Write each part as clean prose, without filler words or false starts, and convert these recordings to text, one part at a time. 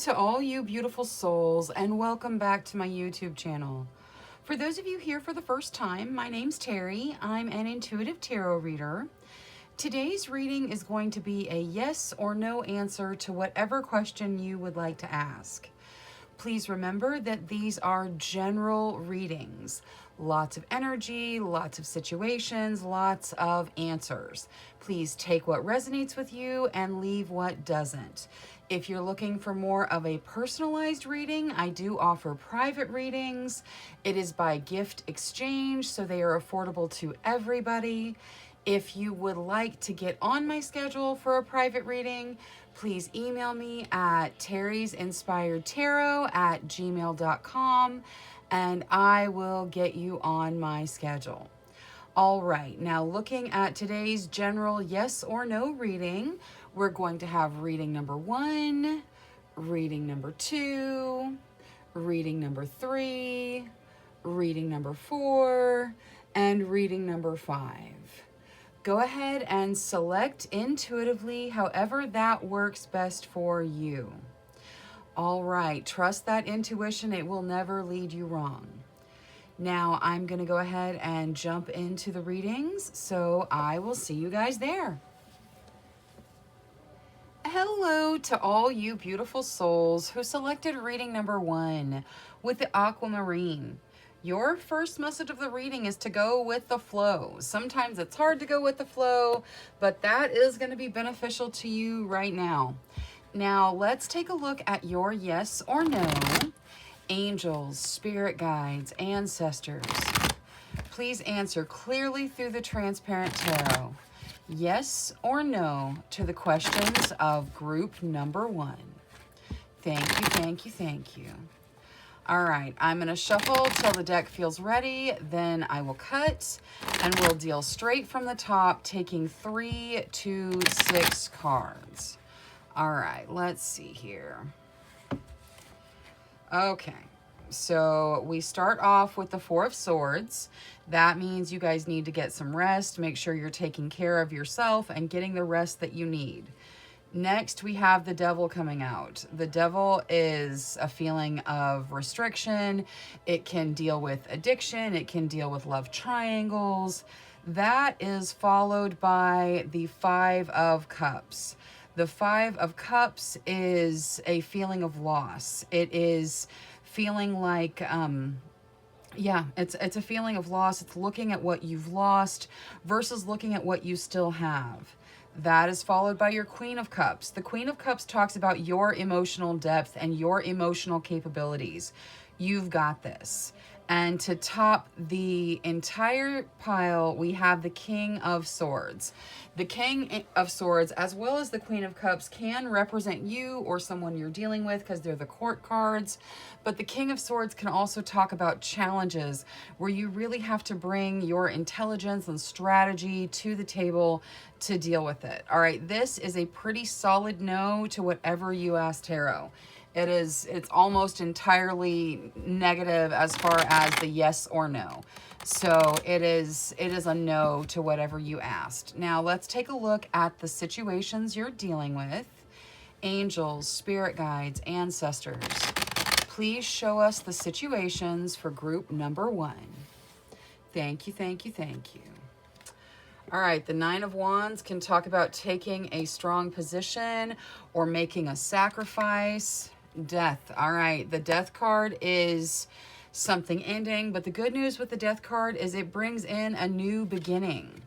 to all you beautiful souls, and welcome back to my YouTube channel. For those of you here for the first time, my name's Cheri. I'm an intuitive tarot reader. Today's reading is going to be a yes or no answer to whatever question you would like to ask. Please remember that these are general readings. Lots of energy, lots of situations, lots of answers. Please take what resonates with you and leave what doesn't. If you're looking for more of a personalized reading, I do offer private readings. It is by gift exchange, so they are affordable to everybody. If you would like to get on my schedule for a private reading, please email me at TerrisInspiredTarot@gmail.com and I will get you on my schedule. All right, now looking at today's general yes or no reading, we're going to have reading number 1, reading number 2, reading number 3, reading number 4, and reading number 5. Go ahead and select intuitively however that works best for you. All right, trust that intuition. It will never lead you wrong. Now I'm going to go ahead and jump into the readings, so I will see you guys there. Hello to all you beautiful souls who selected reading number 1 with the aquamarine. Your first message of the reading is to go with the flow. Sometimes it's hard to go with the flow, but that is going to be beneficial to you right now. Now let's take a look at your yes or no. Angels, spirit guides, ancestors, please answer clearly through the transparent tarot. Yes or no to the questions of group number 1. Thank you, thank you, thank you. All right, I'm going to shuffle till the deck feels ready, then I will cut, and we'll deal straight from the top, taking 3 to 6 cards. All right, let's see here. Okay, so we start off with the 4 of Swords. That means you guys need to get some rest. Make sure you're taking care of yourself and getting the rest that you need. Next, we have the Devil coming out. The Devil is a feeling of restriction. It can deal with addiction. It can deal with love triangles. That is followed by the 5 of Cups. The 5 of Cups is a feeling of loss. It is feeling like, it's a feeling of loss. It's looking at what you've lost versus looking at what you still have. That is followed by your Queen of Cups. The Queen of Cups talks about your emotional depth and your emotional capabilities. You've got this. And to top the entire pile, we have the King of Swords. The King of Swords, as well as the Queen of Cups, can represent you or someone you're dealing with because they're the court cards. But the King of Swords can also talk about challenges where you really have to bring your intelligence and strategy to the table to deal with it. All right, this is a pretty solid no to whatever you ask tarot. It's almost entirely negative as far as the yes or no. So it is a no to whatever you asked. Now let's take a look at the situations you're dealing with. Angels, spirit guides, ancestors, please show us the situations for group number 1. Thank you, thank you, thank you. All right, the 9 of Wands can talk about taking a strong position or making a sacrifice. Death. All right, the Death card is something ending, but the good news with the Death card is it brings in a new beginning.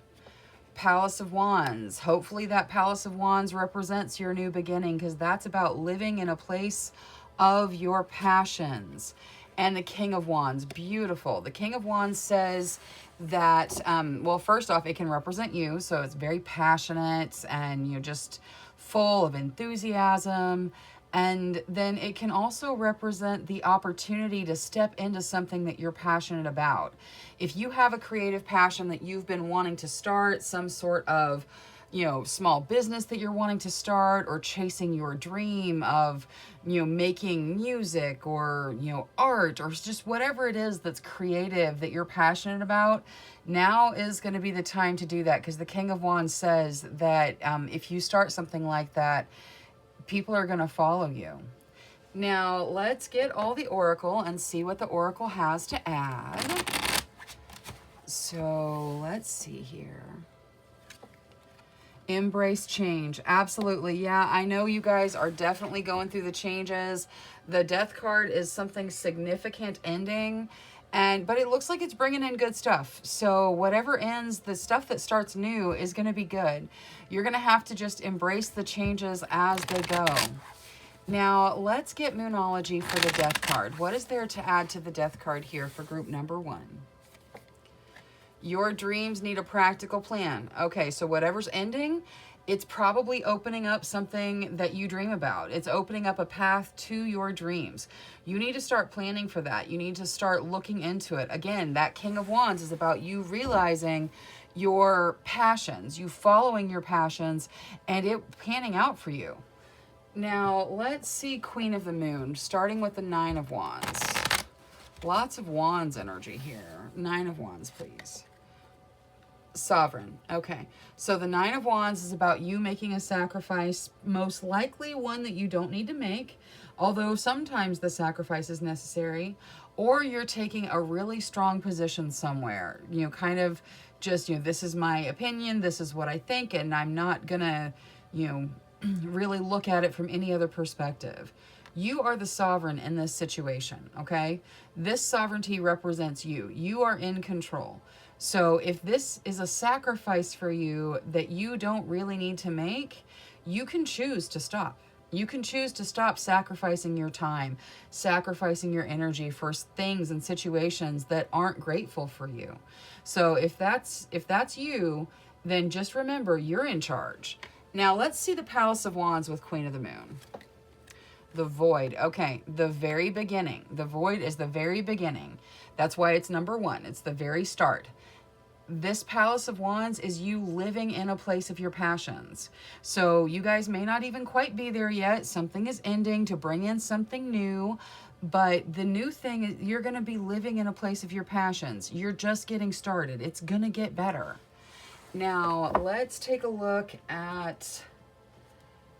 Palace of Wands. Hopefully that Palace of Wands represents your new beginning, because that's about living in a place of your passions. And the King of Wands. Beautiful. The King of Wands says that, well, first off, it can represent you, so it's very passionate and you're just full of enthusiasm. And then it can also represent the opportunity to step into something that you're passionate about. If you have a creative passion that you've been wanting to start, some sort of, small business that you're wanting to start, or chasing your dream of, making music or, art, or just whatever it is that's creative that you're passionate about, now is going to be the time to do that. Because the King of Wands says that if you start something like that, people are going to follow you. Now, let's get all the oracle and see what the oracle has to add. So, let's see here. Embrace change. Absolutely. Yeah, I know you guys are definitely going through the changes. The death card is something significant ending, but it looks like it's bringing in good stuff. So whatever ends, the stuff that starts new is going to be good. You're going to have to just embrace the changes as they go. Now, let's get Moonology for the death card. What is there to add to the death card here for group number 1? Your dreams need a practical plan. Okay, so whatever's ending, it's probably opening up something that you dream about. It's opening up a path to your dreams. You need to start planning for that. You need to start looking into it. Again, that King of Wands is about you realizing your passions, you following your passions, and it panning out for you. Now, let's see Queen of the Moon, starting with the 9 of Wands. Lots of Wands energy here. 9 of Wands, please. Sovereign. Okay, so the 9 of Wands is about you making a sacrifice, most likely one that you don't need to make, although sometimes the sacrifice is necessary, or you're taking a really strong position somewhere, you know, kind of just, you know, this is my opinion, this is what I think, and I'm not gonna, you know, really look at it from any other perspective. You are the sovereign in this situation, okay? This sovereignty represents you. You are in control. So if this is a sacrifice for you that you don't really need to make, you can choose to stop. You can choose to stop sacrificing your time, sacrificing your energy for things and situations that aren't grateful for you. So if that's you, then just remember you're in charge. Now let's see the Palace of Wands with Queen of the Moon. The Void. Okay, the very beginning. The Void is the very beginning. That's why it's number 1. It's the very start. This Palace of Wands is you living in a place of your passions. So you guys may not even quite be there yet. Something is ending to bring in something new. But the new thing is you're going to be living in a place of your passions. You're just getting started. It's going to get better. Now, let's take a look at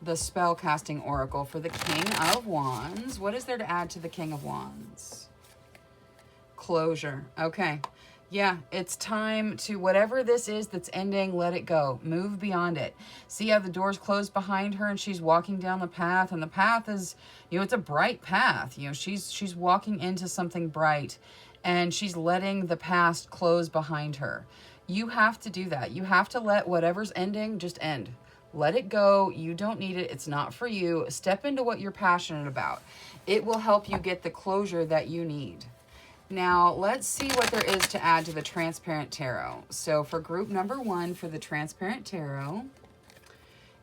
the spellcasting oracle for the King of Wands. What is there to add to the King of Wands? Closure. Okay. Yeah, it's time to, whatever this is that's ending, let it go. Move beyond it. See how the door's closed behind her and she's walking down the path, and the path is, you know, it's a bright path. You know, she's walking into something bright, and she's letting the past close behind her. You have to do that. You have to let whatever's ending just end. Let it go. You don't need it. It's not for you. Step into what you're passionate about. It will help you get the closure that you need. Now, let's see what there is to add to the Transparent Tarot. So for group number 1 for the Transparent Tarot,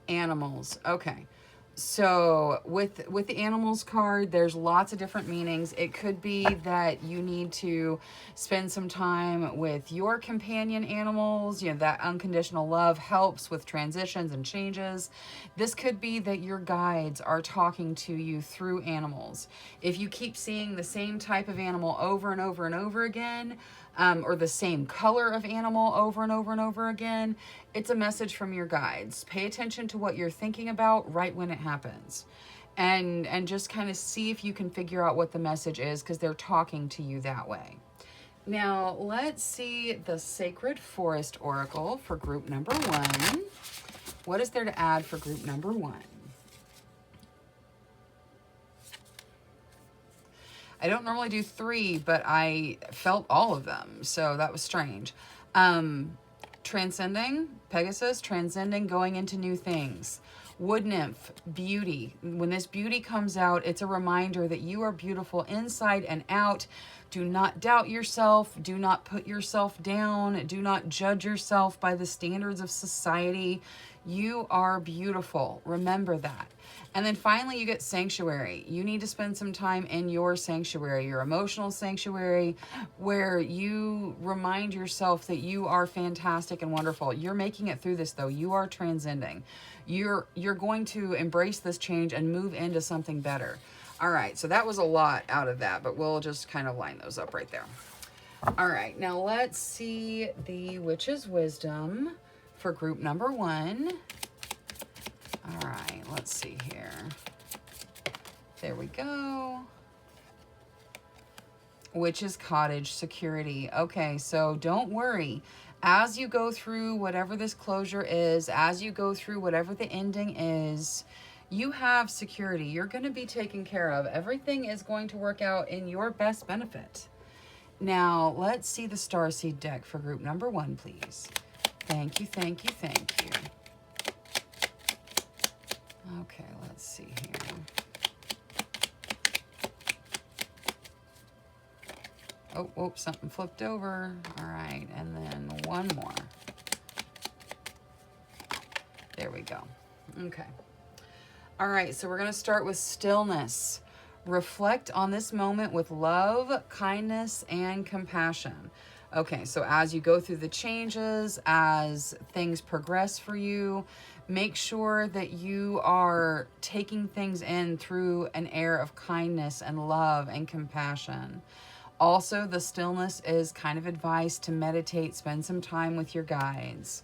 animals. Okay. So with the animals card, there's lots of different meanings. It could be that you need to spend some time with your companion animals. You know, that unconditional love helps with transitions and changes. This could be that your guides are talking to you through animals. If you keep seeing the same type of animal over and over and over again, or the same color of animal over and over and over again, it's a message from your guides. Pay attention to what you're thinking about right when it happens. And just kind of see if you can figure out what the message is, because they're talking to you that way. Now, let's see the Sacred Forest Oracle for group number 1. What is there to add for group number 1? I don't normally do 3, but I felt all of them, so that was strange. Transcending, Pegasus, transcending, going into new things. Wood Nymph, beauty. When this beauty comes out, it's a reminder that you are beautiful inside and out. Do not doubt yourself. Do not put yourself down. Do not judge yourself by the standards of society. You are beautiful. Remember that. And then finally, you get sanctuary. You need to spend some time in your sanctuary, your emotional sanctuary, where you remind yourself that you are fantastic and wonderful. You're making it through this, though. You are transcending. You're going to embrace this change and move into something better. All right, so that was a lot out of that, but we'll just kind of line those up right there. All right, now let's see the Witch's Wisdom for group number 1. All right, let's see here. There we go. Witch's Cottage, security. Okay, so don't worry. As you go through whatever this closure is, as you go through whatever the ending is, you have security. You're going to be taken care of. Everything is going to work out in your best benefit. Now, let's see the Starseed deck for group number 1, please. Thank you, thank you, thank you. Okay, let's see here. Oh, something flipped over. All right, and then one more. There we go. Okay. All right, so we're going to start with stillness. Reflect on this moment with love, kindness, and compassion. Okay, so as you go through the changes, as things progress for you, make sure that you are taking things in through an air of kindness and love and compassion. Also, the stillness is kind of advice to meditate, spend some time with your guides.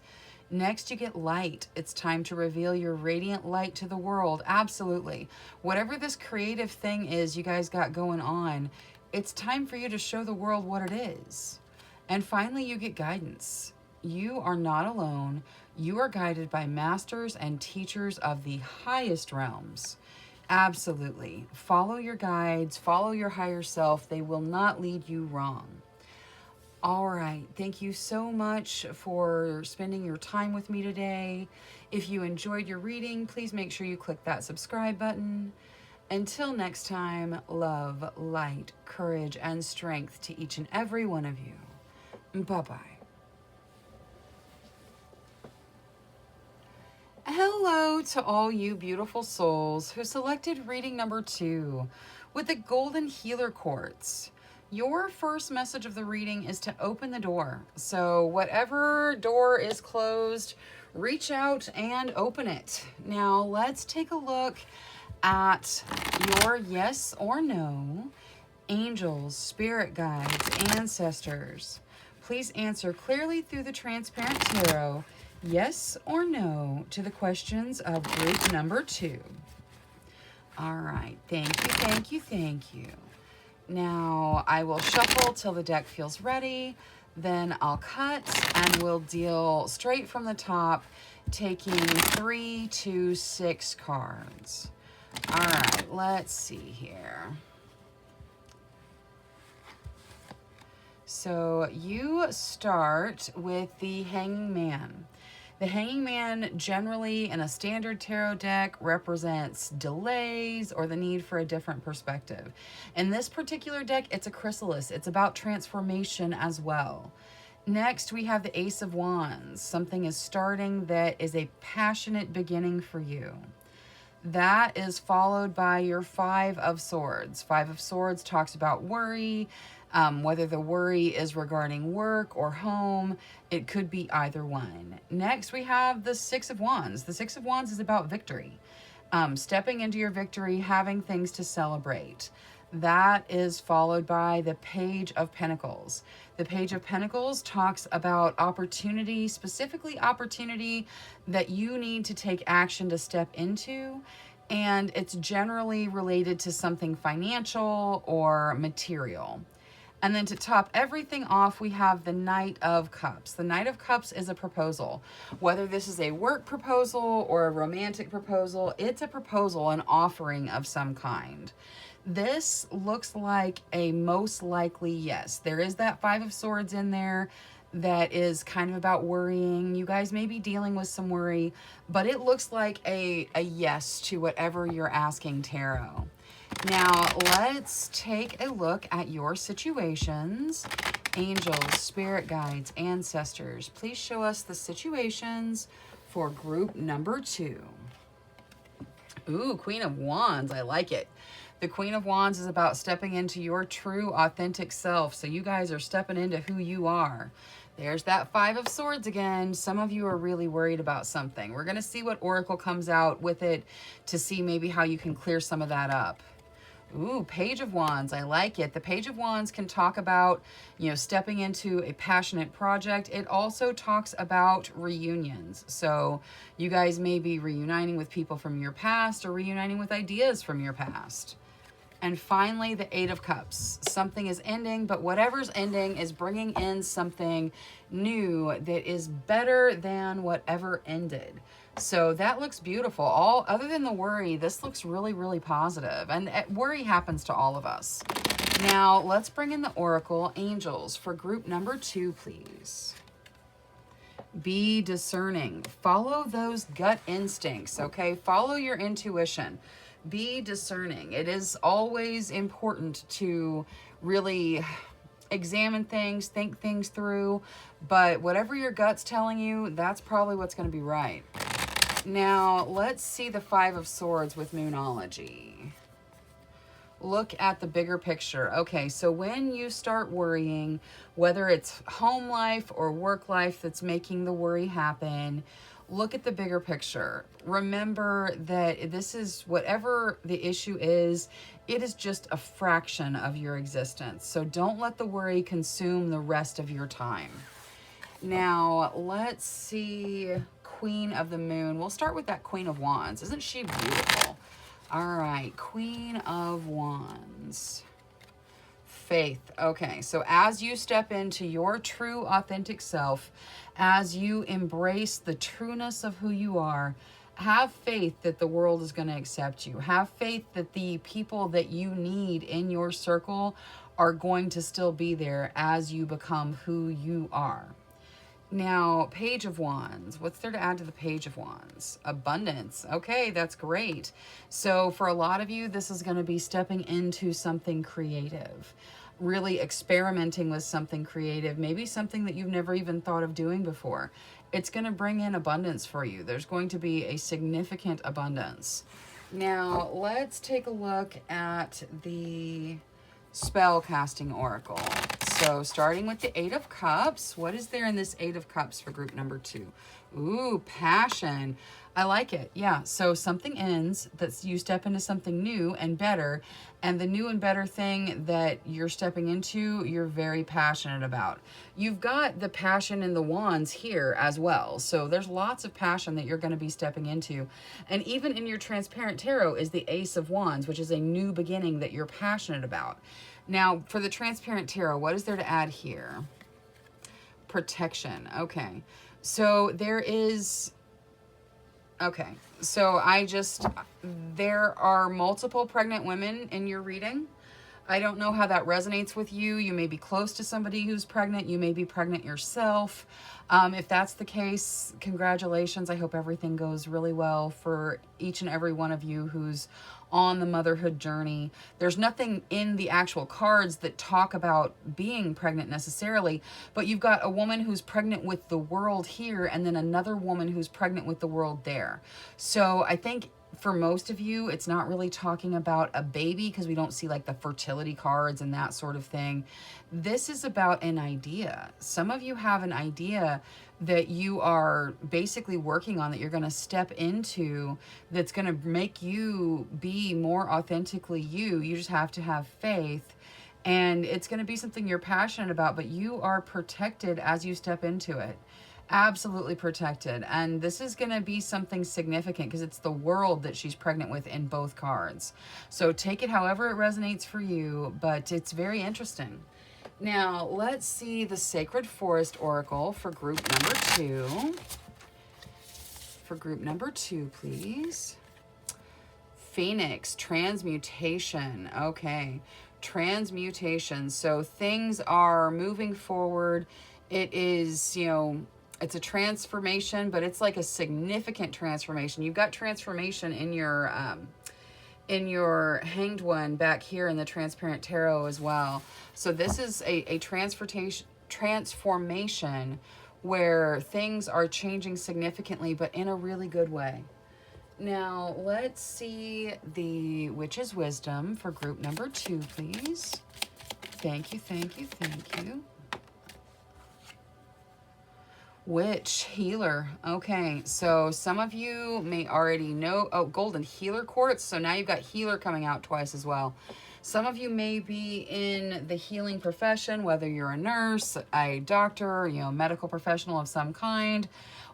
Next, you get light. It's time to reveal your radiant light to the world. Absolutely. Whatever this creative thing is you guys got going on, it's time for you to show the world what it is. And finally, you get guidance. You are not alone. You are guided by masters and teachers of the highest realms. Absolutely. Follow your guides, follow your higher self. They will not lead you wrong. All right. Thank you so much for spending your time with me today. If you enjoyed your reading, please make sure you click that subscribe button. Until next time, love, light, courage, and strength to each and every one of you. Bye-bye. Hello to all you beautiful souls who selected reading number 2 with the Golden Healer Quartz. Your first message of the reading is to open the door. So whatever door is closed, reach out and open it. Now let's take a look at your yes or no. Angels, spirit guides, ancestors. Please answer clearly through the transparent tarot. Yes or no to the questions of group number 2. All right. Thank you, thank you, thank you. Now, I will shuffle till the deck feels ready. Then I'll cut and we'll deal straight from the top, taking 3 to 6 cards. All right. Let's see here. So you start with the Hanging Man. The Hanging Man generally in a standard tarot deck represents delays or the need for a different perspective. In this particular deck, it's a chrysalis. It's about transformation as well. Next, we have the Ace of Wands. Something is starting that is a passionate beginning for you. That is followed by your Five of Swords. Five of Swords talks about worry, whether the worry is regarding work or home. It could be either one. Next, we have the Six of Wands. The Six of Wands is about victory. Stepping into your victory, having things to celebrate. That is followed by the Page of Pentacles. The Page of Pentacles talks about opportunity, specifically opportunity that you need to take action to step into. And it's generally related to something financial or material. And then to top everything off, we have the Knight of Cups. The Knight of Cups is a proposal. Whether this is a work proposal or a romantic proposal, it's a proposal, an offering of some kind. This looks like a most likely yes. There is that Five of Swords in there that is kind of about worrying. You guys may be dealing with some worry, but it looks like a yes to whatever you're asking tarot. Now, let's take a look at your situations. Angels, spirit guides, ancestors, please show us the situations for group number 2. Ooh, Queen of Wands. I like it. The Queen of Wands is about stepping into your true, authentic self. So you guys are stepping into who you are. There's that Five of Swords again. Some of you are really worried about something. We're going to see what Oracle comes out with it to see maybe how you can clear some of that up. Ooh, Page of Wands. I like it. The Page of Wands can talk about, stepping into a passionate project. It also talks about reunions. So you guys may be reuniting with people from your past or reuniting with ideas from your past. And finally, the Eight of Cups. Something is ending, but whatever's ending is bringing in something new that is better than whatever ended. So that looks beautiful. All other than the worry, this looks really, really positive. And worry happens to all of us. Now, let's bring in the Oracle Angels for group number 2, please. Be discerning. Follow those gut instincts, okay? Follow your intuition. Be discerning. It is always important to really examine things, think things through, but whatever your gut's telling you, that's probably what's going to be right. Now, let's see the Five of Swords with Moonology. Look at the bigger picture. Okay, so when you start worrying, whether it's home life or work life that's making the worry happen, look at the bigger picture. Remember that this is, whatever the issue is, it is just a fraction of your existence. So don't let the worry consume the rest of your time. Now, let's see Queen of the Moon. We'll start with that Queen of Wands. Isn't she beautiful? All right, Queen of Wands. Faith. Okay, so as you step into your true, authentic self, as you embrace the trueness of who you are, have faith that the world is going to accept you. Have faith that the people that you need in your circle are going to still be there as you become who you are. Now, Page of Wands. What's there to add to the Page of Wands? Abundance. Okay, that's great. So for a lot of you, this is going to be stepping into something creative. Really experimenting with something creative. Maybe something that you've never even thought of doing before. It's going to bring in abundance for you. There's going to be a significant abundance. Now, let's take a look at the spell casting oracle. So starting with the Eight of Cups, what is there in this Eight of Cups for group number 2? Ooh, passion. I like it. Yeah, so something ends, that's you step into something new and better, and the new and better thing that you're stepping into, you're very passionate about. You've got the passion in the wands here as well, so there's lots of passion that you're going to be stepping into. And even in your transparent tarot is the Ace of Wands, which is a new beginning that you're passionate about. Now, for the transparent tarot, what is there to add here? Protection. Okay. So there is... Okay. So there are multiple pregnant women in your reading. I don't know how that resonates with you. You may be close to somebody who's pregnant. You may be pregnant yourself. If that's the case, congratulations. I hope everything goes really well for each and every one of you who's on the motherhood journey. There's nothing in the actual cards that talk about being pregnant necessarily, but you've got a woman who's pregnant with the world here and then another woman who's pregnant with the world there. So I think for most of you, it's not really talking about a baby because we don't see like the fertility cards and that sort of thing. This is about an idea. Some of you have an idea that you are basically working on, that you're going to step into, that's going to make you be more authentically you. You just have to have faith, and it's going to be something you're passionate about, but you are protected as you step into it. Absolutely protected. And this is going to be something significant because it's the world that she's pregnant with in both cards. So take it however it resonates for you, but it's very interesting. Now, let's see the Sacred Forest Oracle for group number 2. For group number 2, please. Phoenix, transmutation. Okay, transmutation. So things are moving forward. It is, it's a transformation, but it's like a significant transformation. You've got transformation in your Hanged One back here in the Transparent Tarot as well. So this is a transformation where things are changing significantly, but in a really good way. Now, let's see the Witch's Wisdom for group number 2, please. Thank you, thank you, thank you. Witch, healer. Okay, so some of you may already know, golden healer quartz. So now you've got healer coming out twice as well. Some of you may be in the healing profession, whether you're a nurse, a doctor, medical professional of some kind,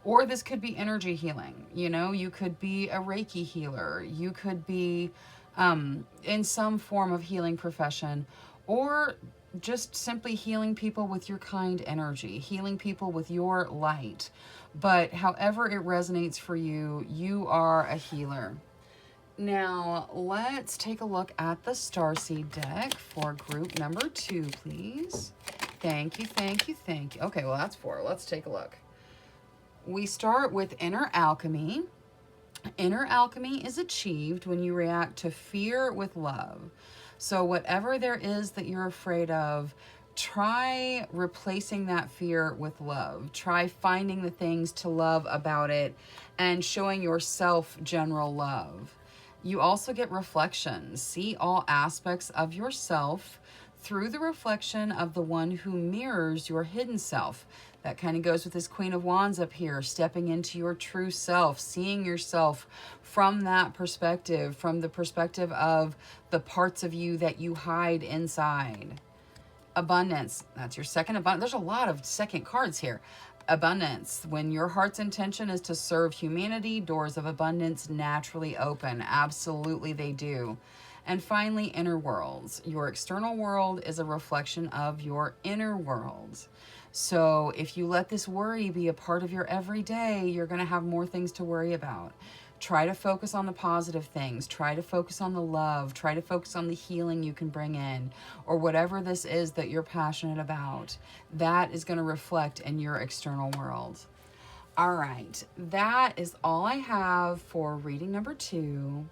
or this could be energy healing. You could be a Reiki healer. You could be in some form of healing profession, or just simply healing people with your kind energy, healing people with your light. But however it resonates for you, you are a healer. Now, let's take a look at the Starseed deck for group number 2, please. Thank you, thank you, thank you. Okay, well, that's 4. Let's take a look. We start with Inner Alchemy. Inner alchemy is achieved when you react to fear with love. So whatever there is that you're afraid of, try replacing that fear with love. Try finding the things to love about it and showing yourself general love. You also get reflection. See all aspects of yourself through the reflection of the one who mirrors your hidden self. That kind of goes with this Queen of Wands up here, stepping into your true self, seeing yourself from that perspective, from the perspective of the parts of you that you hide inside. Abundance, that's your second abundance. There's a lot of second cards here. Abundance, when your heart's intention is to serve humanity, doors of abundance naturally open. Absolutely they do. And finally, inner worlds. Your external world is a reflection of your inner world. So if you let this worry be a part of your everyday, you're going to have more things to worry about. Try to focus on the positive things. Try to focus on the love. Try to focus on the healing you can bring in, or whatever this is that you're passionate about. That is going to reflect in your external world. All right, that is all I have for reading number 2.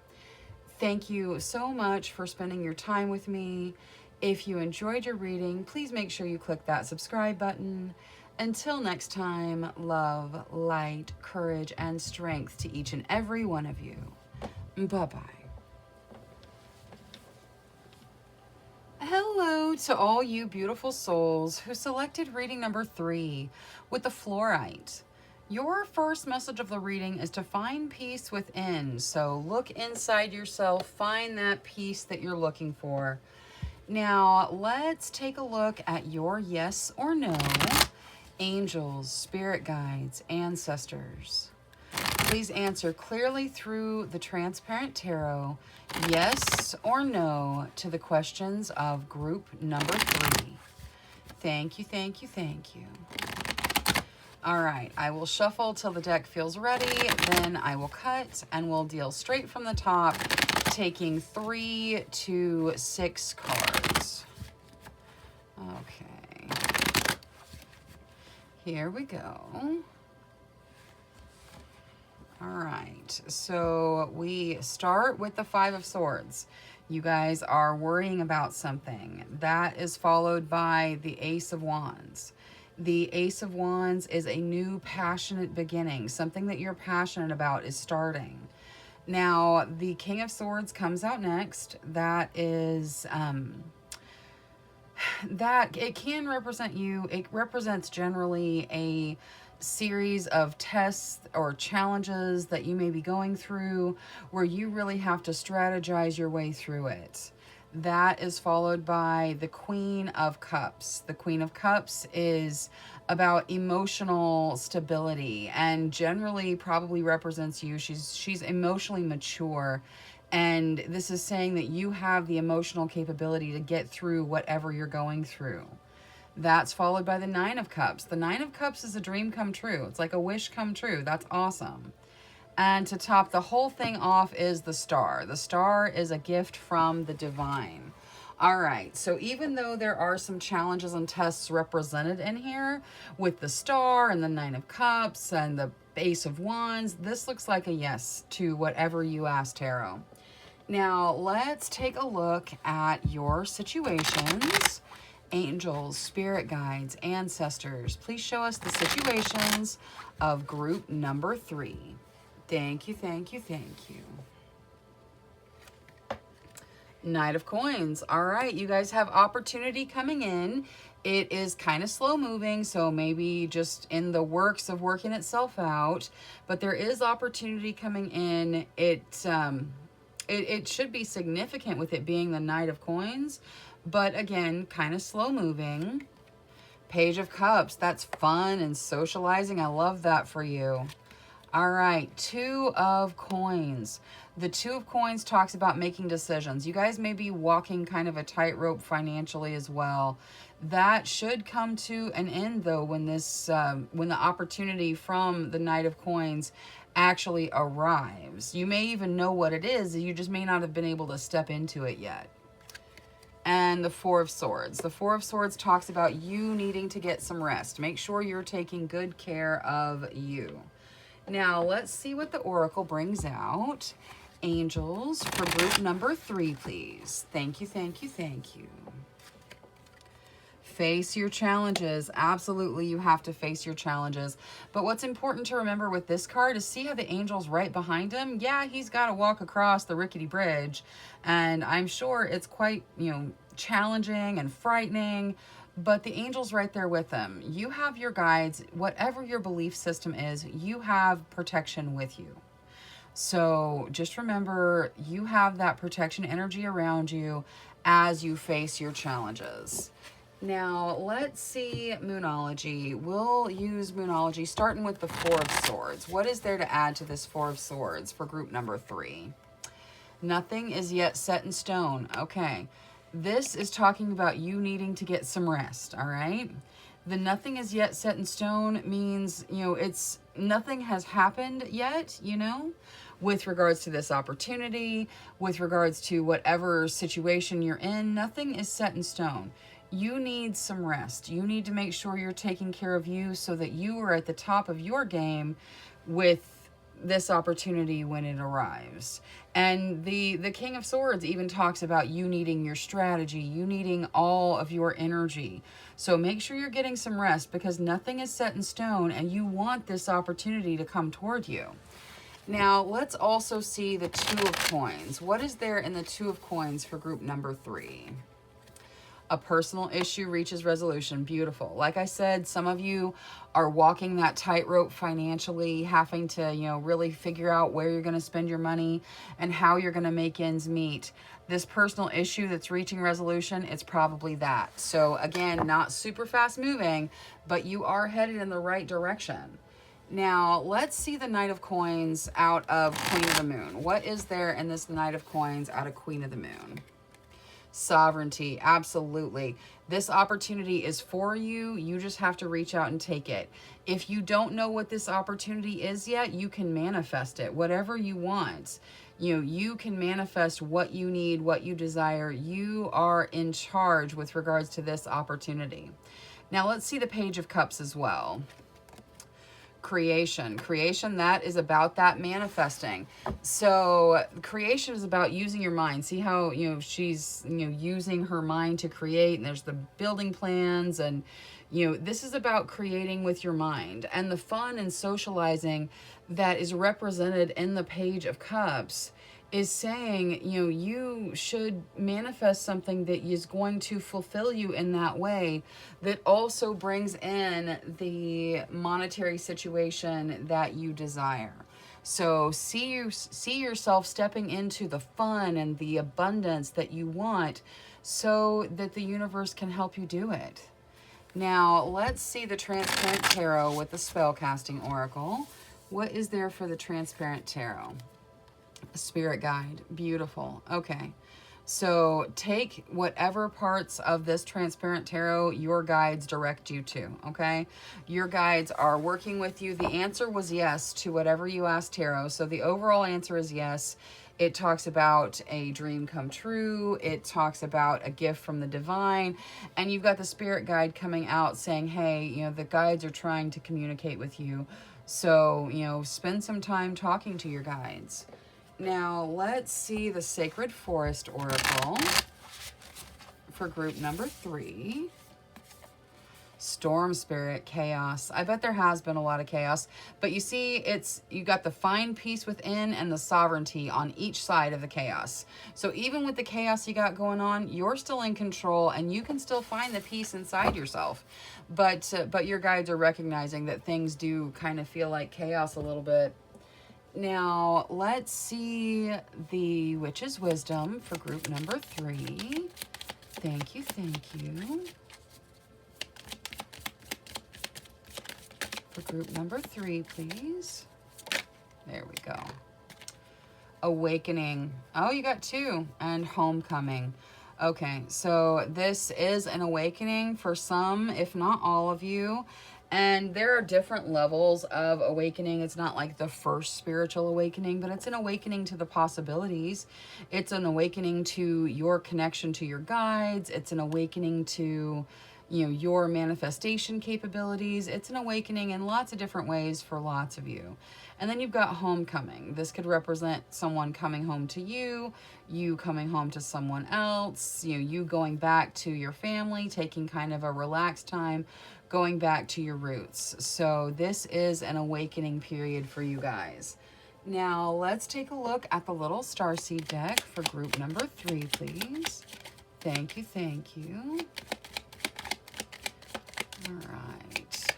Thank you so much for spending your time with me. If you enjoyed your reading, please make sure you click that subscribe button. Until next time, love, light, courage, and strength to each and every one of you. Bye-bye. Hello to all you beautiful souls who selected reading number 3 with the fluorite. Your first message of the reading is to find peace within. So look inside yourself, find that peace that you're looking for. Now, let's take a look at your yes or no. Angels, spirit guides, ancestors. Please answer clearly through the transparent tarot, yes or no, to the questions of group number 3. Thank you, thank you, thank you. All right, I will shuffle till the deck feels ready, then I will cut and we'll deal straight from the top, taking 3 to 6 cards. Okay. Here we go. All right, so we start with the 5 of Swords. You guys are worrying about something. That is followed by the Ace of Wands. The Ace of Wands is a new passionate beginning. Something that you're passionate about is starting. Now, the King of Swords comes out next. That is, that it can represent you. It represents generally a series of tests or challenges that you may be going through where you really have to strategize your way through it. That is followed by the Queen of Cups. The Queen of Cups is about emotional stability and generally probably represents you. She's emotionally mature, and this is saying that you have the emotional capability to get through whatever you're going through. That's followed by the 9 of Cups. The 9 of Cups is a dream come true. It's like a wish come true. That's awesome. And to top the whole thing off is the Star. The Star is a gift from the divine. All right, so even though there are some challenges and tests represented in here with the Star and the 9 of Cups and the Ace of Wands, this looks like a yes to whatever you asked, Tarot. Now, let's take a look at your situations. Angels, spirit guides, ancestors, please show us the situations of group number 3. Thank you, thank you, thank you. Knight of Coins. All right, you guys have opportunity coming in. It is kind of slow moving, so maybe just in the works of working itself out, but there is opportunity coming in. It should be significant with it being the Knight of Coins, but again, kind of slow moving. Page of Cups. That's fun and socializing. I love that for you. All right, Two of Coins. The Two of Coins talks about making decisions. You guys may be walking kind of a tightrope financially as well. That should come to an end though when when the opportunity from the Knight of Coins actually arrives. You may even know what it is, you just may not have been able to step into it yet. And the Four of Swords. The Four of Swords talks about you needing to get some rest. Make sure you're taking good care of you. Now, let's see what the Oracle brings out. Angels for group number 3, please. Thank you, thank you, thank you. Face your challenges. Absolutely, you have to face your challenges. But what's important to remember with this card is see how the angel's right behind him? Yeah, he's got to walk across the rickety bridge. And I'm sure it's quite, challenging and frightening. But the angel's right there with him. You have your guides. Whatever your belief system is, you have protection with you. So just remember, you have that protection energy around you as you face your challenges. Now, let's see Moonology. We'll use Moonology starting with the Four of Swords. What is there to add to this Four of Swords for group number 3? Nothing is yet set in stone. Okay. This is talking about you needing to get some rest, all right? The nothing is yet set in stone means, it's nothing has happened yet, with regards to this opportunity, with regards to whatever situation you're in, nothing is set in stone. You need some rest. You need to make sure you're taking care of you so that you are at the top of your game with this opportunity when it arrives. And the King of Swords even talks about you needing your strategy, you needing all of your energy. So make sure you're getting some rest because nothing is set in stone and you want this opportunity to come toward you. Now, let's also see the Two of Coins. What is there in the Two of Coins for group number 3? A personal issue reaches resolution. Beautiful. Like I said, some of you are walking that tightrope financially, having to, really figure out where you're going to spend your money and how you're going to make ends meet. This personal issue that's reaching resolution, it's probably that. So again, not super fast moving, but you are headed in the right direction. Now, let's see the Knight of Coins out of Queen of the Moon. What is there in this Knight of Coins out of Queen of the Moon? Sovereignty, absolutely. This opportunity is for you. You just have to reach out and take it. If you don't know what this opportunity is yet, you can manifest it. Whatever you want, you can manifest what you need, what you desire. You are in charge with regards to this opportunity. Now let's see the Page of Cups as well. Creation, that is about that manifesting. So creation is about using your mind. See how she's using her mind to create, and there's the building plans, and this is about creating with your mind. And the fun and socializing that is represented in the Page of Cups is saying, you should manifest something that is going to fulfill you in that way, that also brings in the monetary situation that you desire. So see yourself stepping into the fun and the abundance that you want so that the universe can help you do it. Now, let's see the Transparent Tarot with the Spellcasting Oracle. What is there for the Transparent Tarot? Spirit guide. Beautiful. Okay. So take whatever parts of this Transparent Tarot your guides direct you to, okay? Your guides are working with you. The answer was yes to whatever you asked Tarot. So the overall answer is yes. It talks about a dream come true. It talks about a gift from the divine. And you've got the Spirit guide coming out saying, hey, the guides are trying to communicate with you. So, spend some time talking to your guides. Now, let's see the Sacred Forest Oracle for group number 3. Storm Spirit, chaos. I bet there has been a lot of chaos, but you see, you got the fine peace within and the sovereignty on each side of the chaos. So even with the chaos you got going on, you're still in control and you can still find the peace inside yourself. But your guides are recognizing that things do kind of feel like chaos a little bit. Now, let's see the Witch's Wisdom for group number 3. Thank you, thank you. For group number 3, please. There we go. Awakening. Oh, you got 2. And homecoming. Okay, so this is an awakening for some, if not all of you. And there are different levels of awakening. It's not like the first spiritual awakening, but it's an awakening to the possibilities. It's an awakening to your connection to your guides. It's an awakening to, you know, your manifestation capabilities. It's an awakening in lots of different ways for lots of you. And then you've got homecoming. This could represent someone coming home to you, you coming home to someone else, you going back to your family, taking kind of a relaxed time, going back to your roots. So this is an awakening period for you guys. Now let's take a look at the little starseed deck for group number 3, please. Thank you, thank you. All right.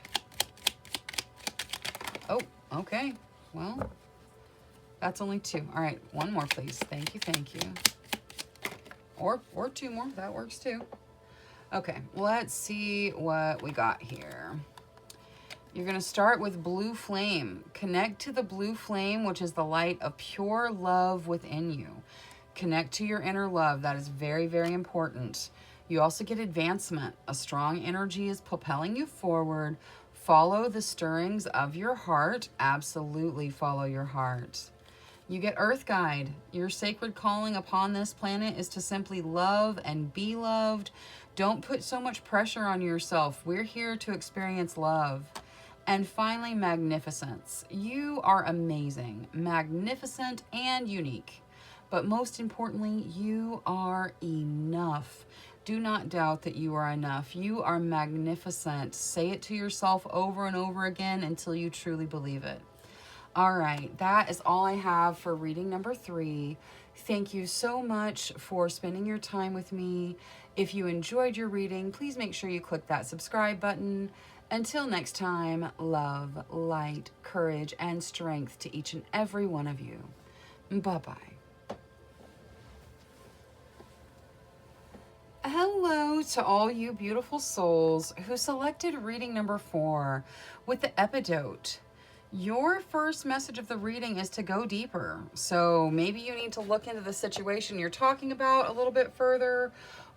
Oh, okay. Well, that's only 2. All right, 1 more, please. Thank you, thank you. Or 2 more. That works too. Okay, let's see what we got here. You're going to start with blue flame. Connect to the blue flame, which is the light of pure love within you. Connect to your inner love. That is very, very important. You also get advancement. A strong energy is propelling you forward. Follow the stirrings of your heart. Absolutely follow your heart. You get Earth Guide. Your sacred calling upon this planet is to simply love and be loved. Don't put so much pressure on yourself. We're here to experience love. And finally, magnificence. You are amazing, magnificent, and unique. But most importantly, you are enough. Do not doubt that you are enough. You are magnificent. Say it to yourself over and over again until you truly believe it. All right, that is all I have for reading number 3. Thank you so much for spending your time with me. If you enjoyed your reading, please make sure you click that subscribe button. Until next time, love, light, courage, and strength to each and every one of you. Bye-bye. Hello to all you beautiful souls who selected reading number 4 with the epidote. Your first message of the reading is to go deeper. So maybe you need to look into the situation you're talking about a little bit further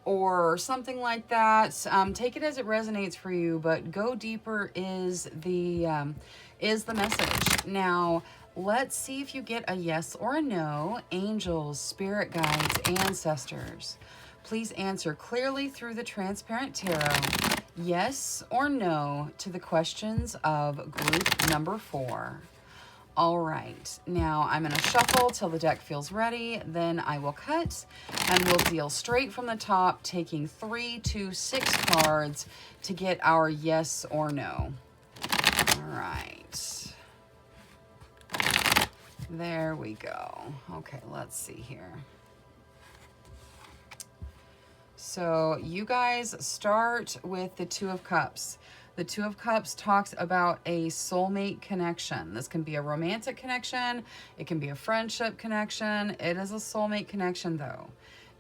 or something like that. Take it as it resonates for you, but go deeper is the message. Now, let's see if you get a yes or a no. Angels, spirit guides, ancestors. Please answer clearly through the transparent tarot, yes or no, to the questions of group number 4. All right, now I'm going to shuffle till the deck feels ready. Then I will cut and we'll deal straight from the top, taking 3 to 6 cards to get our yes or no. All right. There we go. Okay, let's see here. So you guys start with the 2 of Cups. The 2 of Cups talks about a soulmate connection. This can be a romantic connection. It can be a friendship connection. It is a soulmate connection though.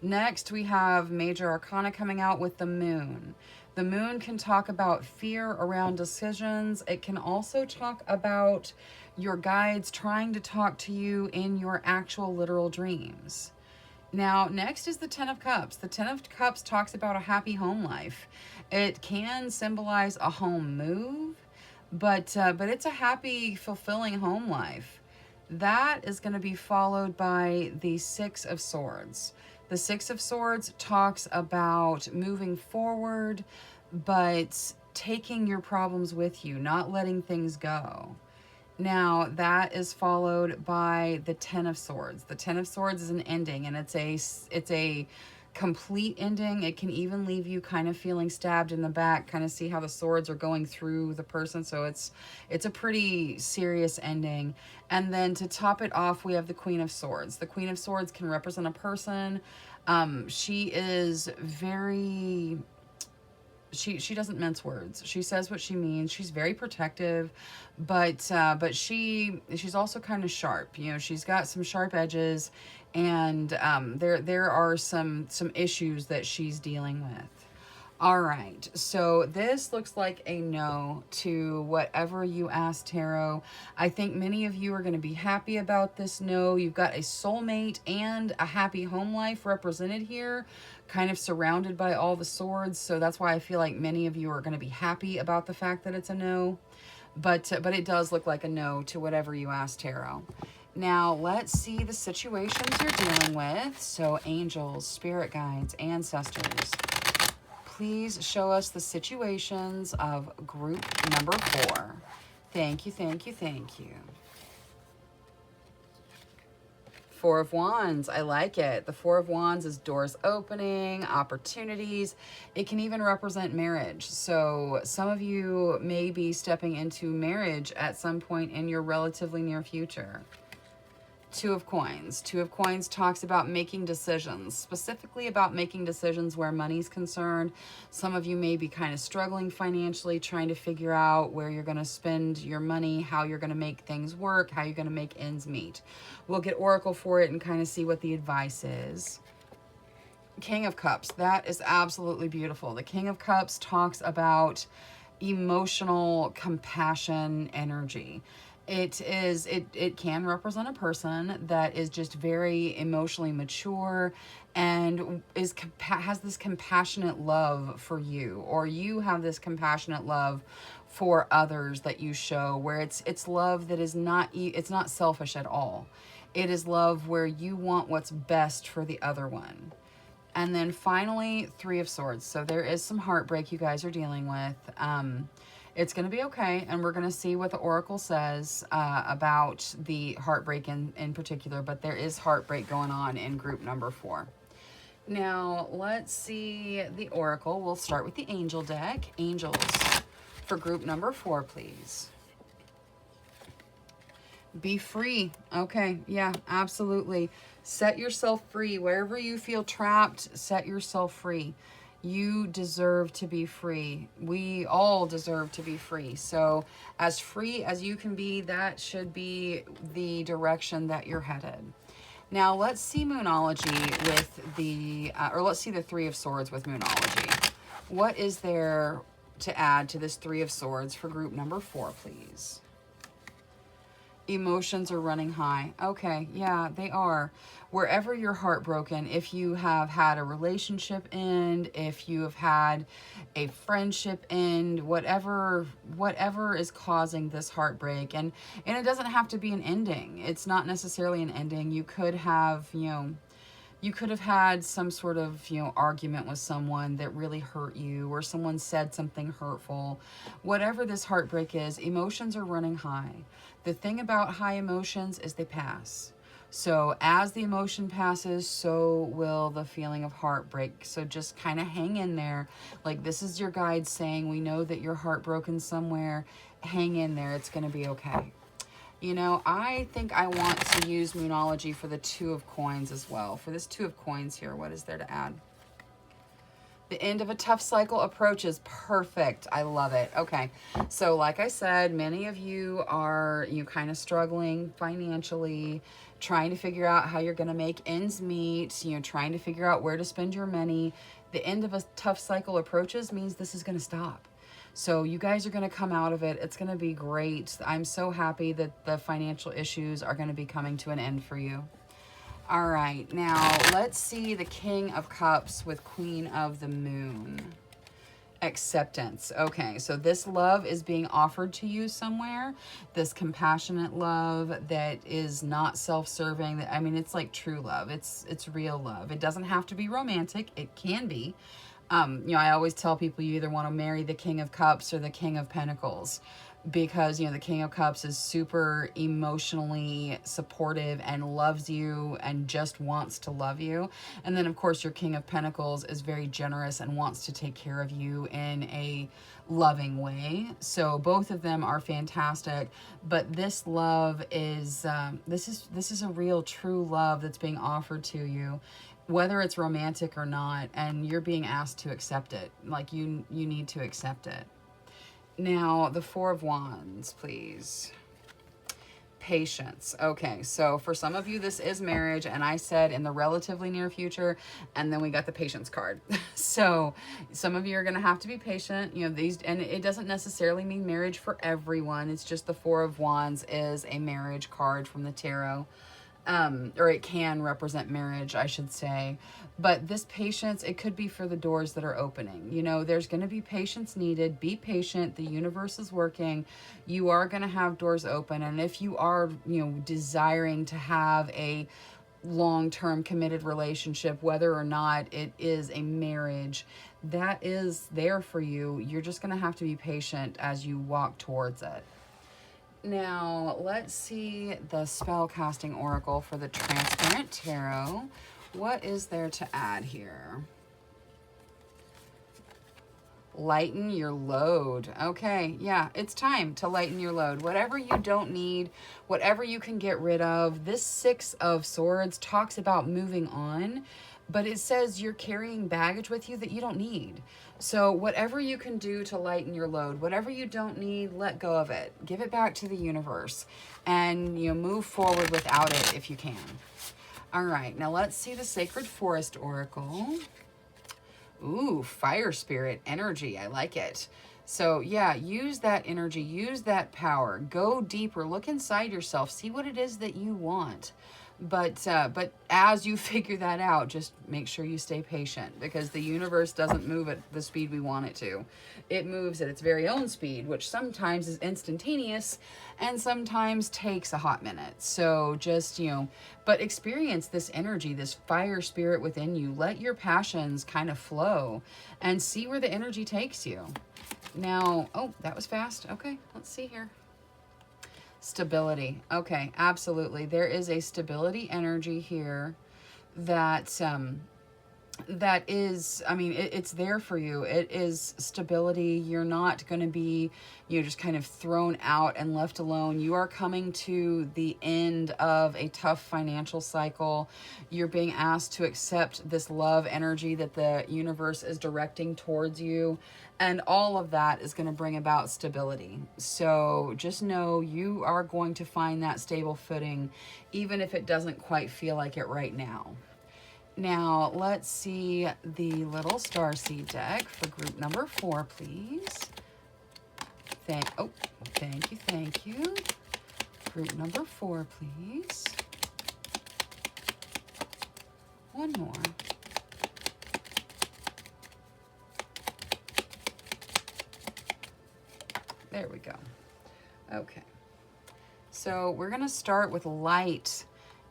Next, we have Major Arcana coming out with the Moon. The Moon can talk about fear around decisions. It can also talk about your guides trying to talk to you in your actual literal dreams. Now, next is the 10 of Cups. The 10 of Cups talks about a happy home life. It can symbolize a home move, but it's a happy, fulfilling home life. That is going to be followed by the 6 of Swords. The 6 of Swords talks about moving forward, but taking your problems with you, not letting things go. Now, that is followed by the 10 of Swords. The 10 of Swords is an ending, and it's a complete ending. It can even leave you kind of feeling stabbed in the back, kind of see how the swords are going through the person. So it's a pretty serious ending. And then to top it off, we have the Queen of Swords. The Queen of Swords can represent a person. She is very... She doesn't mince words. She says what she means. She's very protective, but she's also kind of sharp. You know, she's got some sharp edges, and there are some issues that she's dealing with. All right, so this looks like a no to whatever you asked, Tarot. I think many of you are going to be happy about this no. You've got a soulmate and a happy home life represented here, kind of surrounded by all the swords. So that's why I feel like many of you are going to be happy about the fact that it's a no. But it does look like a no to whatever you asked, Tarot. Now, let's see the situations you're dealing with. So, angels, spirit guides, ancestors, please show us the situations of group number 4. Thank you, thank you, thank you. 4 of Wands, I like it. The 4 of Wands is doors opening, opportunities. It can even represent marriage. So some of you may be stepping into marriage at some point in your relatively near future. 2 of Coins. 2 of Coins talks about making decisions, specifically about making decisions where money's concerned. Some of you may be kind of struggling financially, trying to figure out where you're going to spend your money, how you're going to make things work, how you're going to make ends meet. We'll get Oracle for it and kind of see what the advice is. King of Cups. That is absolutely beautiful. The King of Cups talks about emotional compassion energy. It can represent a person that is just very emotionally mature and has this compassionate love for you, or you have this compassionate love for others that you show, where it's love that is it's not selfish at all. It is love where you want what's best for the other one. And then finally, 3 of Swords. So there is some heartbreak you guys are dealing with. It's going to be okay, and we're going to see what the Oracle says about the heartbreak in particular, but there is heartbreak going on in group number 4. Now, let's see the Oracle. We'll start with the Angel deck. Angels for group number 4, please. Be free. Okay, yeah, absolutely. Set yourself free. Wherever you feel trapped, set yourself free. You deserve to be free. We all deserve to be free. So as free as you can be, that should be the direction that you're headed. Now let's see Moonology with the, or let's see the 3 of Swords with Moonology. What is there to add to this 3 of Swords for group number 4, please? Emotions are running high. Okay, yeah, they are. Wherever you're heartbroken, if you have had a relationship end, if you have had a friendship end, whatever is causing this heartbreak, and it doesn't have to be an ending. It's not necessarily an ending. You could have, you could have had some sort of, argument with someone that really hurt you, or someone said something hurtful. Whatever this heartbreak is, emotions are running high. The thing about high emotions is they pass. So as the emotion passes, so will the feeling of heartbreak. So just kind of hang in there. Like, this is your guide saying, we know that you're heartbroken somewhere. Hang in there. It's going to be okay. I think I want to use Moonology for the 2 of Coins as well. For this 2 of Coins here, what is there to add? The end of a tough cycle approaches. Perfect. I love it. Okay. So like I said, many of you are kind of struggling financially, trying to figure out how you're going to make ends meet, trying to figure out where to spend your money. The end of a tough cycle approaches means this is going to stop. So you guys are going to come out of it. It's going to be great. I'm so happy that the financial issues are going to be coming to an end for you. All right, now let's see the King of Cups with Queen of the Moon. Acceptance. Okay, so this love is being offered to you somewhere. This compassionate love that is not self-serving. I mean, it's like true love. It's real love. It doesn't have to be romantic. It can be. I always tell people you either want to marry the King of Cups or the King of Pentacles, because the King of Cups is super emotionally supportive and loves you and just wants to love you. And then of course your King of Pentacles is very generous and wants to take care of you in a loving way. So both of them are fantastic, but this love is this is a real true love that's being offered to you, whether it's romantic or not, and you're being asked to accept it. Like, you need to accept it. Now, the 4 of Wands, please. Patience. Okay, so for some of you, this is marriage, and I said in the relatively near future, and then we got the patience card. So some of you are going to have to be patient. You know, these, and it doesn't necessarily mean marriage for everyone. It's just the Four of Wands is a marriage card from the tarot. Or it can represent marriage, I should say. But this patience, it could be for the doors that are opening. You know, there's going to be patience needed. Be patient. The universe is working. You are going to have doors open. And if you are, you know, desiring to have a long-term committed relationship, whether or not it is a marriage, that is there for you. You're just going to have to be patient as you walk towards it. Now, let's see the spell casting oracle for the Transparent Tarot. What is there to add here? Lighten your load. Okay, yeah, it's time to lighten your load. Whatever you don't need, whatever you can get rid of. This Six of Swords talks about moving on, but it says you're carrying baggage with you that you don't need. So whatever you can do to lighten your load, whatever you don't need, let go of it. Give it back to the universe and, you know, move forward without it if you can. All right, now let's see the Sacred Forest Oracle. Ooh, fire spirit energy. I like it. So yeah, use that energy, use that power, go deeper, look inside yourself, see what it is that you want. But as you figure that out, just make sure you stay patient, because the universe doesn't move at the speed we want it to. It moves at its very own speed, which sometimes is instantaneous and sometimes takes a hot minute. So just, you know, but experience this energy, this fire spirit within you. Let your passions kind of flow and see where the energy takes you. Now, oh, that was fast. Okay, let's see here. Stability. Okay, absolutely. There is a stability energy here that that is, I mean, it's there for you. It is stability. You're not going to be, you know, just kind of thrown out and left alone. You are coming to the end of a tough financial cycle. You're being asked to accept this love energy that the universe is directing towards you. And all of that is going to bring about stability. So just know you are going to find that stable footing, even if it doesn't quite feel like it right now. Now, let's see the little starseed deck for group number 4, please. Thank you. Group number 4, please. One more. There we go. Okay. So we're going to start with light.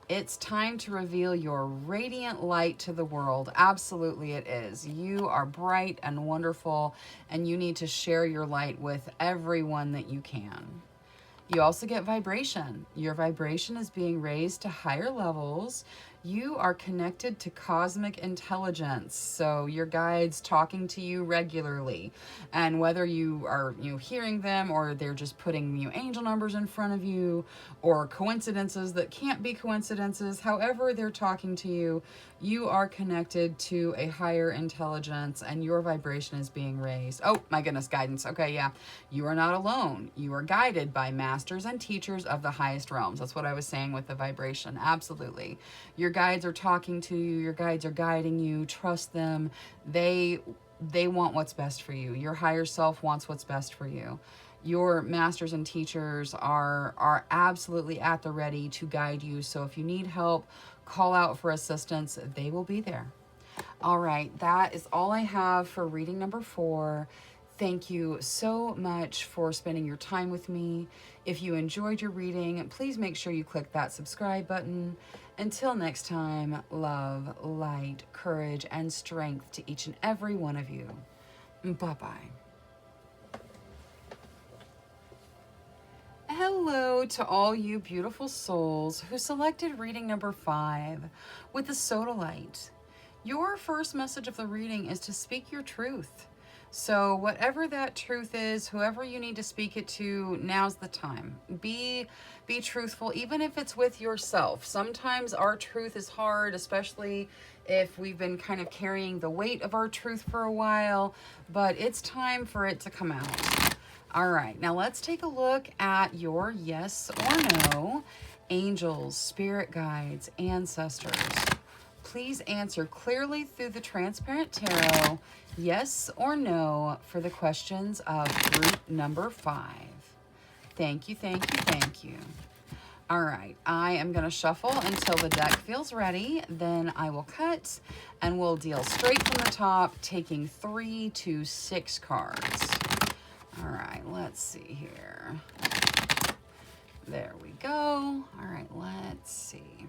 It's time to reveal your radiant light to the world. Absolutely it is. You are bright and wonderful, and you need to share your light with everyone that you can. You also get vibration. Your vibration is being raised to higher levels. You are connected to cosmic intelligence. So your guides talking to you regularly. And whether you are, you know, hearing them, or they're just putting, you know, angel numbers in front of you, or coincidences that can't be coincidences, however they're talking to you, you are connected to a higher intelligence and your vibration is being raised. Oh my goodness, guidance. Okay, yeah. You are not alone. You are guided by masters and teachers of the highest realms. That's what I was saying with the vibration. Absolutely. Your guides are talking to you. Your guides are guiding you. Trust them. They want what's best for you. Your higher self wants what's best for you. Your masters and teachers are absolutely at the ready to guide you. So if you need help, call out for assistance. They will be there. All right, that is all I have for reading number 4. Thank you so much for spending your time with me. If you enjoyed your reading, please make sure you click that subscribe button. Until next time, love, light, courage, and strength to each and every one of you. Bye-bye. Hello to all you beautiful souls who selected reading number 5 with the Sodalite. Your first message of the reading is to speak your truth. So whatever that truth is, whoever you need to speak it to, now's the time. Be truthful, even if it's with yourself. Sometimes our truth is hard, especially if we've been kind of carrying the weight of our truth for a while, but it's time for it to come out. All right, now let's take a look at your yes or no. Angels, spirit guides, ancestors. Please answer clearly through the transparent tarot, yes or no, for the questions of group number 5. Thank you, thank you, thank you. All right, I am going to shuffle until the deck feels ready. Then I will cut and we'll deal straight from the top, taking 3 to 6 cards. All right, let's see here. There we go. All right, let's see.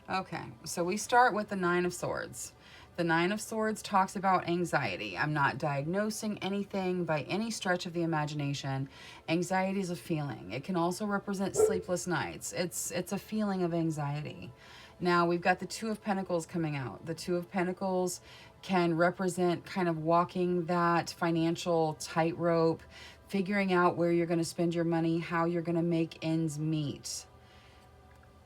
Okay, so we start with the 9 of Swords. The 9 of Swords talks about anxiety. I'm not diagnosing anything by any stretch of the imagination. Anxiety is a feeling. It can also represent sleepless nights. It's a feeling of anxiety. Now we've got the 2 of Pentacles coming out. The 2 of Pentacles can represent kind of walking that financial tightrope, figuring out where you're going to spend your money, how you're going to make ends meet.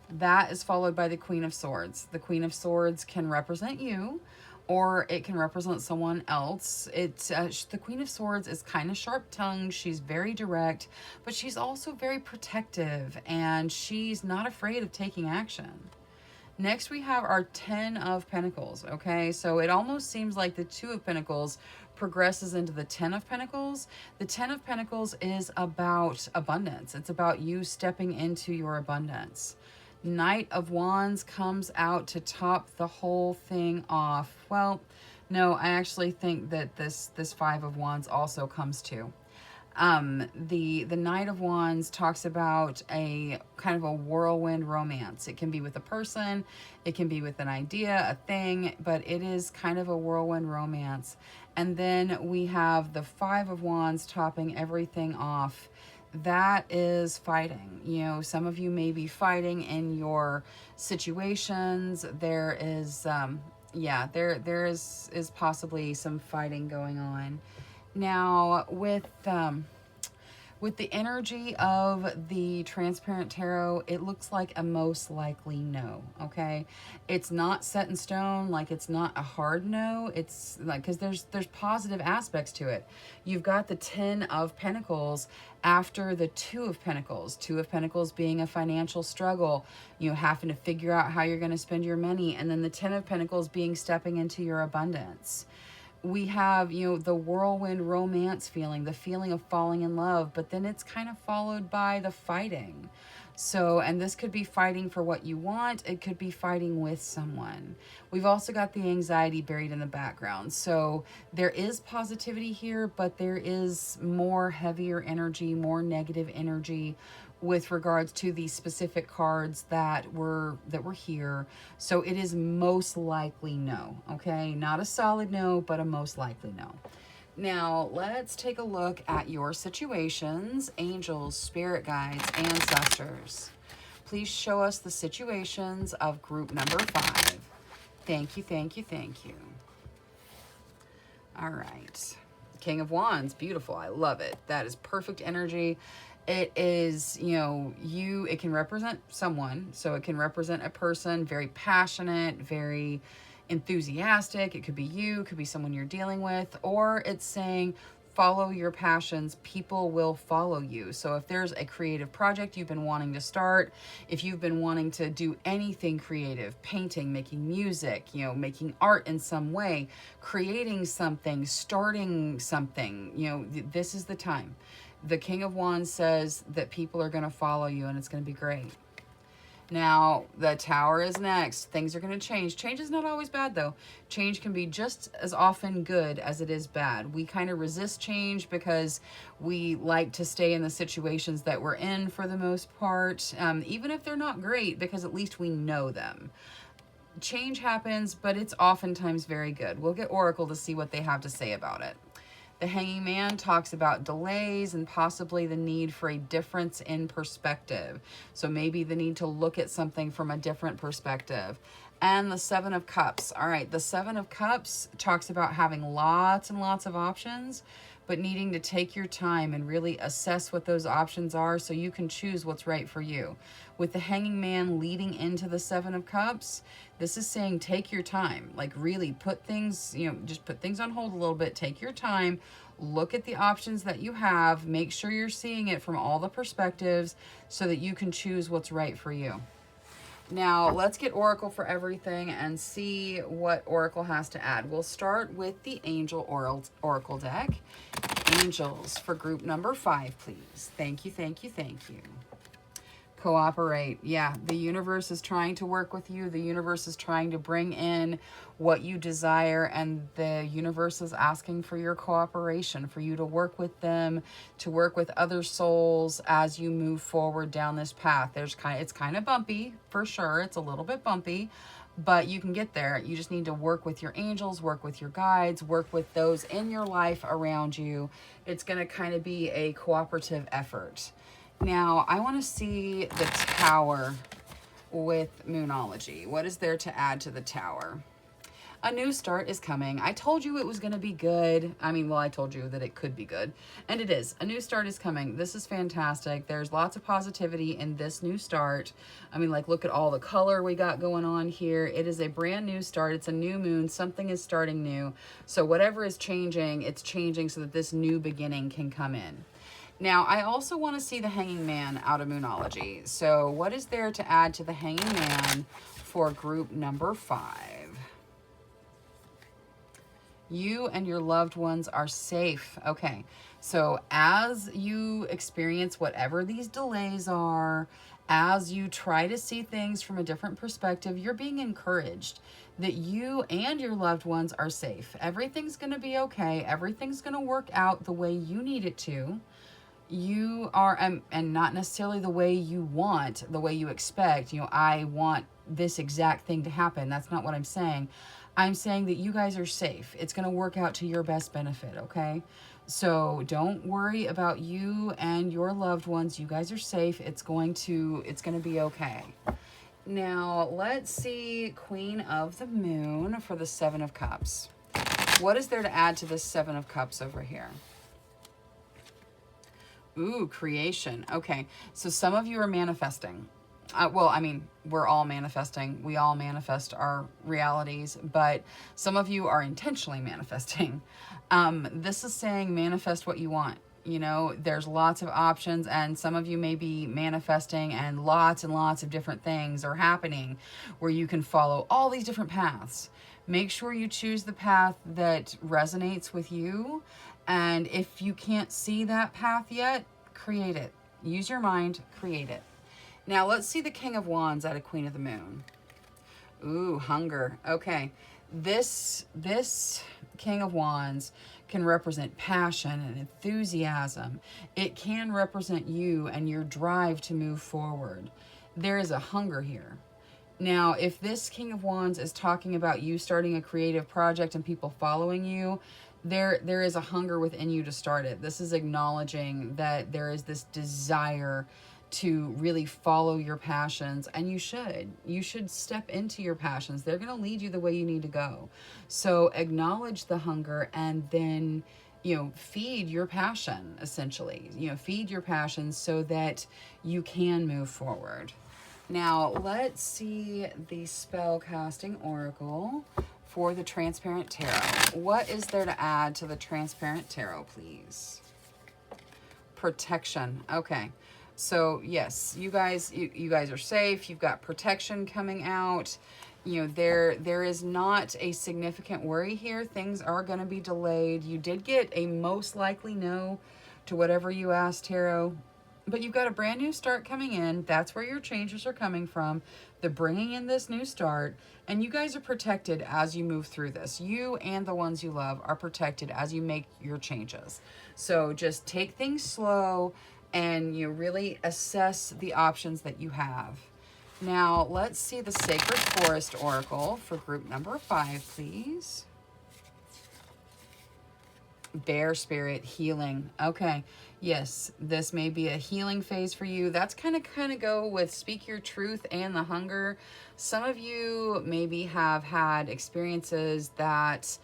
That is followed by the Queen of Swords. The Queen of Swords can represent you, or it can represent someone else. The Queen of Swords is kind of sharp-tongued. She's very direct, but she's also very protective, and she's not afraid of taking action. Next, we have our 10 of Pentacles, okay? So it almost seems like the 2 of Pentacles progresses into the 10 of Pentacles. The 10 of Pentacles is about abundance. It's about you stepping into your abundance. Knight of Wands comes out to top the whole thing off. Well, no, I actually think that this 5 of Wands also comes too. The Knight of Wands talks about a kind of a whirlwind romance. It can be with a person, it can be with an idea, a thing, but it is kind of a whirlwind romance. And then we have the 5 of Wands topping everything off. That is fighting. You know, some of you may be fighting in your situations. There is, there is possibly some fighting going on. Now, with the energy of the transparent tarot, it looks like a most likely no, okay? It's not set in stone, like it's not a hard no. It's like, because there's positive aspects to it. You've got the 10 of Pentacles after the 2 of Pentacles. 2 of Pentacles being a financial struggle, you know, having to figure out how you're going to spend your money. And then the 10 of Pentacles being stepping into your abundance. We have, you know, the whirlwind romance feeling, the feeling of falling in love, but then it's kind of followed by the fighting. So, and this could be fighting for what you want. It could be fighting with someone. We've also got the anxiety buried in the background. So there is positivity here, but there is more heavier energy, more negative energy with regards to the specific cards that were here. So it is most likely no, okay? Not a solid no, but a most likely no. Now, let's take a look at your situations, angels, spirit guides, ancestors. Please show us the situations of group number 5. Thank you, thank you, thank you. All right. King of Wands, beautiful. I love it. That is perfect energy. It is, you know, it can represent someone. So it can represent a person, very passionate, very enthusiastic. It could be you, it could be someone you're dealing with, or it's saying, follow your passions, people will follow you. So if there's a creative project you've been wanting to start, if you've been wanting to do anything creative, painting, making music, you know, making art in some way, creating something, starting something, you know, this is the time. The King of Wands says that people are going to follow you and it's going to be great. Now, the Tower is next. Things are going to change. Change is not always bad, though. Change can be just as often good as it is bad. We kind of resist change because we like to stay in the situations that we're in for the most part, even if they're not great, because at least we know them. Change happens, but it's oftentimes very good. We'll get Oracle to see what they have to say about it. The Hanging Man talks about delays and possibly the need for a difference in perspective. So maybe the need to look at something from a different perspective. and the Seven of Cups. All right, the Seven of Cups talks about having lots and lots of options, but needing to take your time and really assess what those options are so you can choose what's right for you. With the Hanging Man leading into the Seven of Cups, this is saying take your time. Like really put things, just put things on hold a little bit. Take your time. Look at the options that you have. Make sure you're seeing it from all the perspectives so that you can choose what's right for you. Now, let's get Oracle for everything and see what Oracle has to add. We'll start with the Angel Oracle deck. Angels for group number 5, please. Thank you, thank you, thank you. Cooperate. Yeah, the universe is trying to work with you. The universe is trying to bring in what you desire, and the universe is asking for your cooperation, for you to work with them, to work with other souls as you move forward down this path. It's kind of bumpy, for sure. It's a little bit bumpy, but you can get there. You just need to work with your angels, work with your guides, work with those in your life around you. It's going to kind of be a cooperative effort. Now, I want to see the Tower with Moonology. What is there to add to the Tower? A new start is coming. I told you it was going to be good. I told you that it could be good. And it is. A new start is coming. This is fantastic. There's lots of positivity in this new start. Look at all the color we got going on here. It is a brand new start. It's a new moon. Something is starting new. So whatever is changing, it's changing so that this new beginning can come in. Now, I also want to see the Hanging Man out of Moonology. So what is there to add to the Hanging Man for group number 5? You and your loved ones are safe. Okay, so as you experience whatever these delays are, as you try to see things from a different perspective, you're being encouraged that you and your loved ones are safe. Everything's going to be okay. Everything's going to work out the way you need it to. You are, and not necessarily the way you want, the way you expect. I want this exact thing to happen. That's not what I'm saying. I'm saying that you guys are safe. It's going to work out to your best benefit, okay? So don't worry about you and your loved ones. You guys are safe. It's going to be okay. Now, let's see Queen of the Moon for the Seven of Cups. What is there to add to this Seven of Cups over here? Ooh, creation. Okay, so some of you are manifesting. We're all manifesting. We all manifest our realities, but some of you are intentionally manifesting. This is saying manifest what you want. There's lots of options, and some of you may be manifesting and lots of different things are happening where you can follow all these different paths. Make sure you choose the path that resonates with you. And if you can't see that path yet, create it. Use your mind, create it. Now, let's see the King of Wands out of Queen of the Moon. Ooh, hunger. Okay. This King of Wands can represent passion and enthusiasm. It can represent you and your drive to move forward. There is a hunger here. Now, if this King of Wands is talking about you starting a creative project and people following you, there is a hunger within you to start it. This is acknowledging that there is this desire to really follow your passions, and you should step into your passions. They're going to lead you the way you need to go. So acknowledge the hunger, and then feed your passion, essentially. Feed your passion so that you can move forward. Now, let's see the Spellcasting Oracle for the Transparent Tarot. What is there to add to the Transparent Tarot, please? Protection. Okay. So, yes, you guys are safe. You've got protection coming out. There is not a significant worry here. Things are going to be delayed. You did get a most likely no to whatever you asked, Tarot. But you've got a brand new start coming in. That's where your changes are coming from. They're bringing in this new start. And you guys are protected as you move through this. You and the ones you love are protected as you make your changes. So just take things slow and really assess the options that you have. Now, let's see the Sacred Forest Oracle for group number 5, please. Bear spirit, healing. Okay. Yes, this may be a healing phase for you. That's kind of go with speak your truth and the hunger. Some of you maybe have had experiences that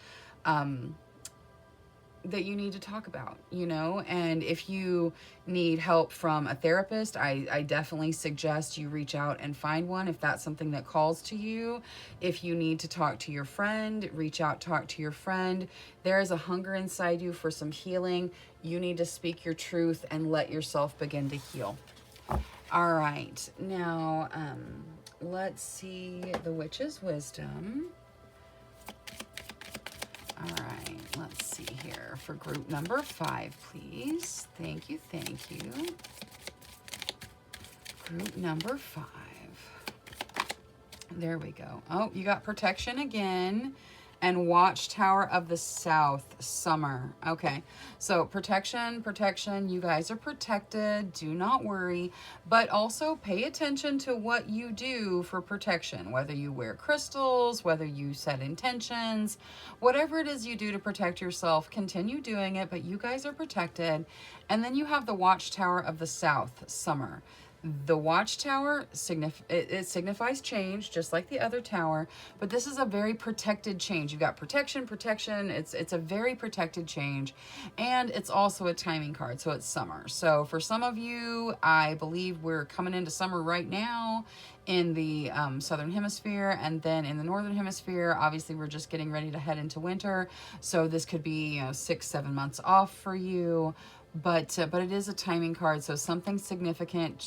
that you need to talk about, you know, and if you need help from a therapist, I definitely suggest you reach out and find one if that's something that calls to you. If you need to talk to your friend, reach out, talk to your friend. There is a hunger inside you for some healing. You need to speak your truth and let yourself begin to heal. All right, now let's see the witch's wisdom. All right, let's see here for group number 5, please. Thank you, thank you. Group number 5. There we go. Oh, you got protection again. And Watchtower of the South, summer. Okay, so protection, you guys are protected, do not worry, but also pay attention to what you do for protection, whether you wear crystals, whether you set intentions, whatever it is you do to protect yourself, continue doing it, but you guys are protected. And then you have the Watchtower of the South, summer. The Watchtower, it signifies change, just like the other tower, but this is a very protected change. You've got protection, it's a very protected change, and it's also a timing card, so it's summer. So for some of you, I believe we're coming into summer right now in the southern hemisphere, and then in the northern hemisphere, obviously we're just getting ready to head into winter, so this could be 6-7 months off for you. But it is a timing card, so something significant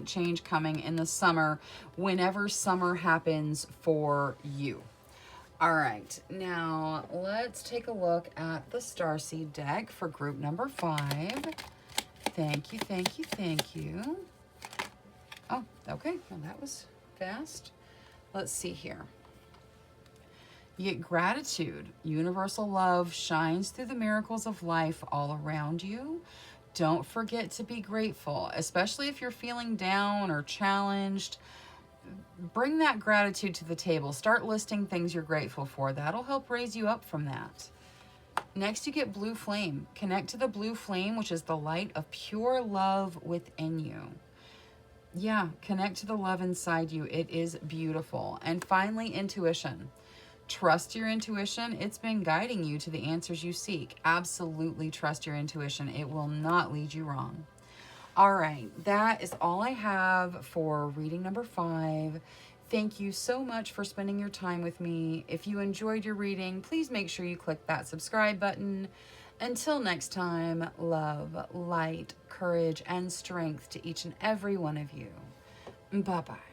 change coming in the summer, whenever summer happens for you. All right, now let's take a look at the Starseed deck for group number 5. Thank you, thank you, thank you. Oh, okay, well that was fast. Let's see here. You get gratitude. Universal love shines through the miracles of life all around you. Don't forget to be grateful, especially if you're feeling down or challenged. Bring that gratitude to the table. Start listing things you're grateful for. That'll help raise you up from that. Next, you get blue flame. Connect to the blue flame, which is the light of pure love within you. Yeah, connect to the love inside you. It is beautiful. And finally, intuition. Trust your intuition. It's been guiding you to the answers you seek. Absolutely trust your intuition. It will not lead you wrong. All right, that is all I have for reading number 5. Thank you so much for spending your time with me. If you enjoyed your reading, please make sure you click that subscribe button. Until next time, love, light, courage, and strength to each and every one of you. Bye-bye.